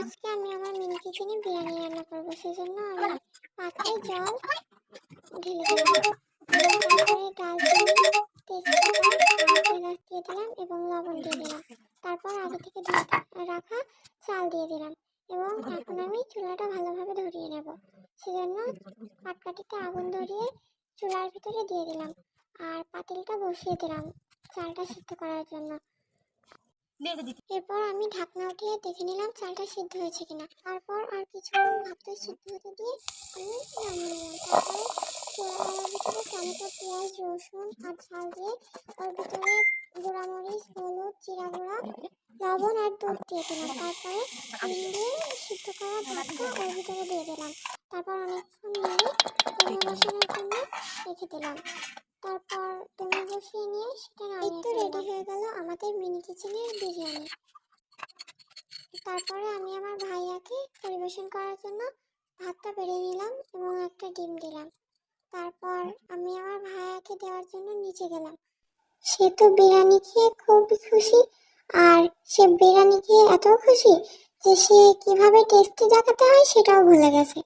আজকে আমি আমার মিনি কিচেনে বিরিয়ানি রান্না করবো, সেজন্য আমি পাত্রে জল ঢেলে দিলাম এবং তারপরে দারচিনি, তেজপাতা আর এলাচ দিয়ে দিলাম এবং লবণ দিয়ে দিলাম। তারপর আগে থেকে ধুয়ে রাখা চাল দিয়ে দিলাম এবং এখন আমি চুলাটা ভালোভাবে ধরিয়ে নেব, সেজন্য পাটকাঠিতে আগুন ধরিয়ে চুলার ভিতরে দিয়ে দিলাম আর পাতিলটা বসিয়ে দিলাম চালটা সিদ্ধ করার জন্য। এরপর আমি ঢাকনা উঠিয়ে দেখে নিলাম চালটা সিদ্ধ হয়েছে কিনা। তারপর আর কিছুক্ষণ ভাতটা সিদ্ধ হতে দিয়ে আমি নামিয়ে নিলাম। তারপরে চুলার ভিতরে টমেটো, পেঁয়াজ, রসুন আর ঝাল দিয়ে ওর ভিতরে গুঁড়ামরিচ, হলুদ, জিরা গুঁড়া, লবণ আর দুধ দিয়ে দিলাম। তারপরে দিয়ে সিদ্ধ করা ভাতটা ওর ভিতরে দিয়ে দিলাম। তারপর অনেকক্ষণ নেড়ে দমে বসানোর জন্য রেখে দিলাম। তারপর দমে বসিয়ে নিয়ে সেটা নামিয়ে রেডি হয়ে গেল আমাদের মিনি কিচেনের বিরিয়ানি। তারপরে আমি আমার ভাইয়াকে পরিবেশন করার জন্য ভাতটা বেড়ে নিলাম এবং একটা ডিম দিলাম। তারপর আমি আমার ভাইয়াকে দেওয়ার জন্য নিচে গেলাম। সে তো বিরিয়ানি খেয়ে খুবই খুশি, আর সে বিরিয়ানি খেয়ে এত খুশি যে সে কিভাবে টেস্টি দেখাতে হয় সেটাও ভুলে গেছে।